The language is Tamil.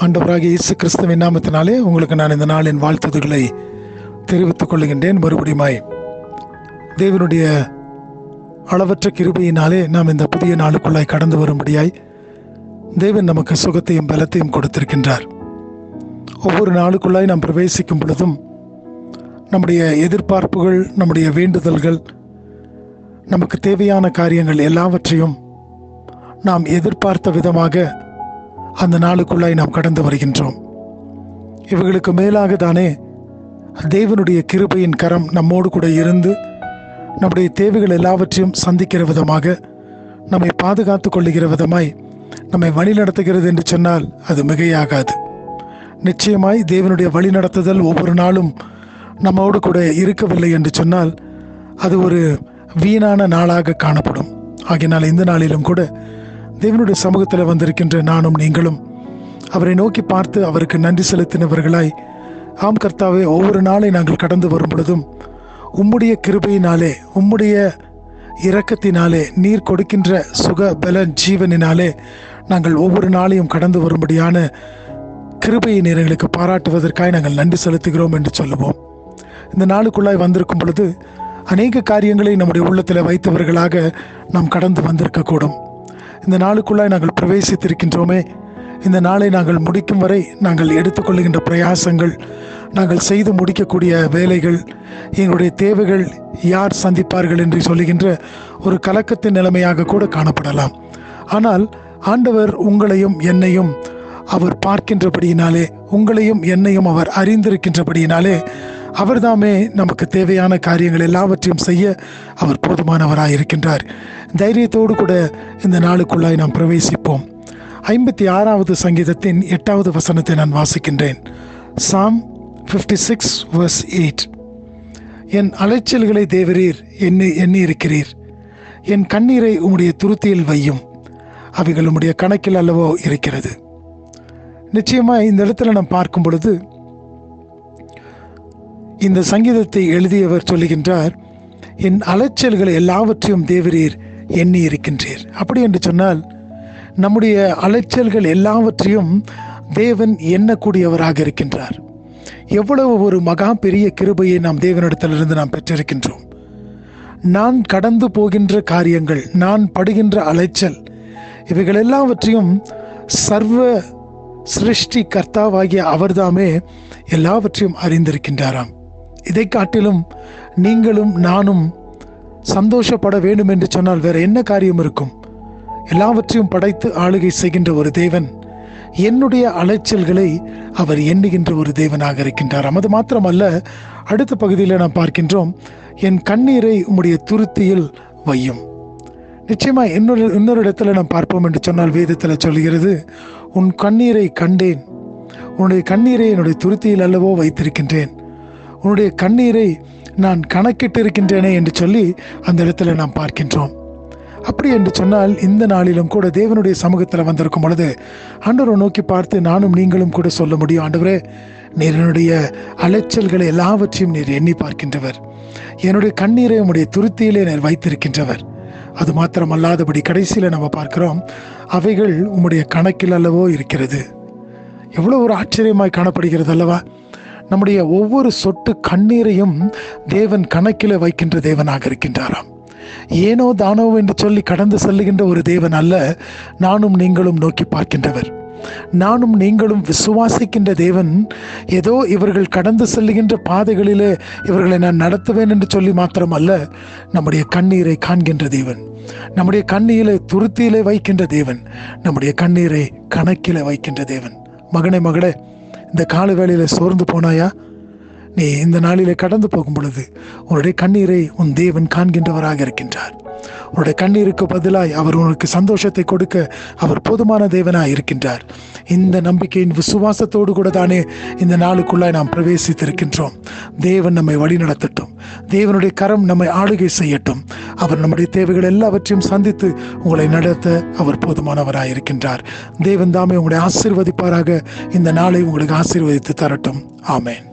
ஆண்டவராகிய இயேசு கிறிஸ்துவின் நாமத்தினாலே உங்களுக்கு நான் இந்த நாளின் வாழ்த்துதல்களை தெரிவித்துக் கொள்கின்றேன். மறுபடியுமாய் தேவனுடைய அளவற்ற கிருபையினாலே நாம் இந்த புதிய நாளுக்குள்ளாய் கடந்து வரும்படியாய் தேவன் நமக்கு சுகத்தையும் பலத்தையும் கொடுத்திருக்கின்றார். ஒவ்வொரு நாளுக்குள்ளாய் நாம் பிரவேசிக்கும் பொழுதும் நம்முடைய எதிர்பார்ப்புகள், நம்முடைய வேண்டுதல்கள், நமக்கு தேவையான காரியங்கள் எல்லாவற்றையும் நாம் எதிர்பார்த்த விதமாக அந்த நாளுக்குள்ளாய் நாம் கடந்து வருகின்றோம். இவர்களுக்கு மேலாக தானே தேவனுடைய கிருபையின் கரம் நம்மோடு கூட இருந்து நம்முடைய தேவைகள் எல்லாவற்றையும் சந்திக்கிற விதமாக, நம்மை பாதுகாத்து கொள்ளுகிற விதமாய் நம்மை வழி நடத்துகிறது என்று சொன்னால் அது மிகையாகாது. நிச்சயமாய் தேவனுடைய வழி நடத்துதல் ஒவ்வொரு நாளும் நம்மோடு கூட இருக்கவில்லை என்று சொன்னால் அது ஒரு வீணான நாளாக காணப்படும். ஆகையினால் இந்த நாளிலும் கூட தேவனுடைய சமூகத்தில் வந்திருக்கின்ற நானும் நீங்களும் அவரை நோக்கி பார்த்து அவருக்கு நன்றி செலுத்தினவர்களாய், ஆம் கர்த்தாவே, ஒவ்வொரு நாளை நாங்கள் கடந்து வரும் பொழுதும் உம்முடைய கிருபையினாலே, உம்முடைய இரக்கத்தினாலே, நீர் கொடுக்கின்ற சுக பல ஜீவனினாலே நாங்கள் ஒவ்வொரு நாளையும் கடந்து வரும்படியான கிருபையை நீர் எங்களுக்கு பாராட்டுவதற்காக நாங்கள் நன்றி செலுத்துகிறோம் என்று சொல்லுவோம். இந்த நாளுக்குள்ளாய் வந்திருக்கும் பொழுது அநேக காரியங்களை நம்முடைய உள்ளத்தில் வைத்தவர்களாக நாம் கடந்து வந்திருக்கக்கூடும். இந்த நாளுக்குள்ளாய் நாங்கள் பிரவேசித்திருக்கின்றோமே, இந்த நாளை நாங்கள் முடிக்கும் வரை நாங்கள் எடுத்துக்கொள்ளுகின்ற பிரயாசங்கள், நாங்கள் செய்து முடிக்கக்கூடிய வேலைகள், எங்களுடைய தேவைகள் யார் சந்திப்பார்கள் என்று சொல்லுகின்ற ஒரு கலக்கத்தின் நிலைமையாக கூட காணப்படலாம். ஆனால் ஆண்டவர் உங்களையும் என்னையும் அவர் பார்க்கின்றபடியினாலே, உங்களையும் என்னையும் அவர் அறிந்திருக்கின்றபடியினாலே அவர்தாமே நமக்கு தேவையான காரியங்கள் எல்லாவற்றையும் செய்ய அவர் போதுமானவராய் இருக்கின்றார். தைரியத்தோடு கூட இந்த நாளுக்குள்ளாய் நாம் பிரவேசிப்போம். 56வது சங்கீதத்தின் 8வது வசனத்தை நான் வாசிக்கின்றேன். Psalm 56 verse 8. என் அலைச்சல்களை தேவரீர் எண்ணி இருக்கிறீர், என் கண்ணீரை உம்முடைய துருத்தியில் வையும், அவைகள் உம்முடைய கணக்கில் அல்லவோ இருக்கிறது. நிச்சயமாக இந்த இடத்துல நாம் பார்க்கும் பொழுது இந்த சங்கீதத்தை எழுதியவர் சொல்லுகின்றார், என் அலைச்சல்களை எல்லாவற்றையும் தேவரீர் எண்ணி இருக்கின்றீர். அப்படி என்று சொன்னால் நம்முடைய அலைச்சல்கள் எல்லாவற்றையும் தேவன் எண்ணக்கூடியவராக இருக்கின்றார். எவ்வளவு ஒரு மகா பெரிய கிருபையை நாம் தேவனிடத்திலிருந்து நாம் பெற்றிருக்கின்றோம். நான் கடந்து போகின்ற காரியங்கள், நான் படுகின்ற அலைச்சல், இவைகள் எல்லாவற்றையும் சர்வ சிருஷ்டி கர்த்தாவாகிய அவர்தாமே எல்லாவற்றையும் அறிந்திருக்கின்றாராம். இதை காட்டிலும் நீங்களும் நானும் சந்தோஷப்பட வேண்டும் என்று சொன்னால் வேற என்ன காரியம் இருக்கும்? எல்லாவற்றையும் படைத்து ஆளுகை செய்கின்ற ஒரு தேவன் என்னுடைய அலைச்சல்களை அவர் எண்ணுகின்ற ஒரு தேவனாக இருக்கின்றார். அது மாத்திரமல்ல, அடுத்த பகுதியில் நாம் பார்க்கின்றோம், என் கண்ணீரை உம்முடைய துருத்தியில் வையும். நிச்சயமா இன்னொரு இடத்துல நாம் பார்ப்போம் என்று சொன்னால் வேதத்தில் சொல்கிறது, உன் கண்ணீரை கண்டேன், உன்னுடைய கண்ணீரை என்னுடைய துருத்தியில் அல்லவோ வைத்திருக்கின்றேன், உன்னுடைய கண்ணீரை நான் கணக்கிட்டு இருக்கின்றேனே என்று சொல்லி அந்த இடத்துல நாம் பார்க்கின்றோம். அப்படி என்று சொன்னால் இந்த நாளிலும் கூட தேவனுடைய சமூகத்தில் வந்திருக்கும் பொழுது ஆண்டவரை நோக்கி பார்த்து நானும் நீங்களும் கூட சொல்ல முடியும், ஆண்டவரே, நீர் என்னுடைய அலைச்சல்களை எல்லாவற்றையும் நீர் எண்ணி பார்க்கின்றவர், என்னுடைய கண்ணீரை உம்முடைய துருத்தியிலே நீர் வைத்திருக்கின்றவர். அது மாத்திரமல்லாதபடி கடைசியில் நம்ம பார்க்கிறோம், அவைகள் உம்முடைய கணக்கில் அல்லவோ இருக்கிறது. எவ்வளவு ஒரு ஆச்சரியமாய் காணப்படுகிறது அல்லவா? நம்முடைய ஒவ்வொரு சொட்டு கண்ணீரையும் தேவன் கணக்கில் வைக்கின்ற தேவனாக இருக்கின்றாராம். ஏனோ தானோ என்று சொல்லி கடந்து செல்லுகின்ற ஒரு தேவன் அல்ல, நானும் நீங்களும் நோக்கி பார்க்கின்றவர், நானும் நீங்களும் விசுவாசிக்கின்ற தேவன். ஏதோ இவர்கள் கடந்து செல்லுகின்ற பாதைகளிலே இவர்களை நான் நடத்துவேன் என்று சொல்லி மாத்திரம் அல்ல, நம்முடைய கண்ணீரை காண்கின்ற தேவன், நம்முடைய கண்ணீரை துருத்தியிலே வைக்கின்ற தேவன், நம்முடைய கண்ணீரை கணக்கிலே வைக்கின்ற தேவன். மகனே, மகளே, இந்த கால வேளையில சோர்ந்து போனாயா? நீ இந்த நாளிலே கடந்து போகும் பொழுது உன்னுடைய கண்ணீரை உன் தேவன் காண்கின்றவராக இருக்கின்றார். உன்னுடைய கண்ணீருக்கு பதிலாய் அவர் உனக்கு சந்தோஷத்தை கொடுக்க அவர் போதுமான தேவனாய் இருக்கின்றார். இந்த நம்பிக்கையின் விசுவாசத்தோடு கூட தானே இந்த நாளுக்குள்ளாய் நாம் பிரவேசித்திருக்கின்றோம். தேவன் நம்மை வழி நடத்தட்டும், தேவனுடைய கரம் நம்மை ஆளுகை செய்யட்டும். அவர் நம்முடைய தேவைகள் எல்லாவற்றையும் சந்தித்து உங்களை நடத்த அவர் போதுமானவராய் இருக்கின்றார். தேவன் தாமே உங்களை ஆசீர்வதிப்பாராக. இந்த நாளை உங்களுக்கு ஆசீர்வதித்து தரட்டும். ஆமென்.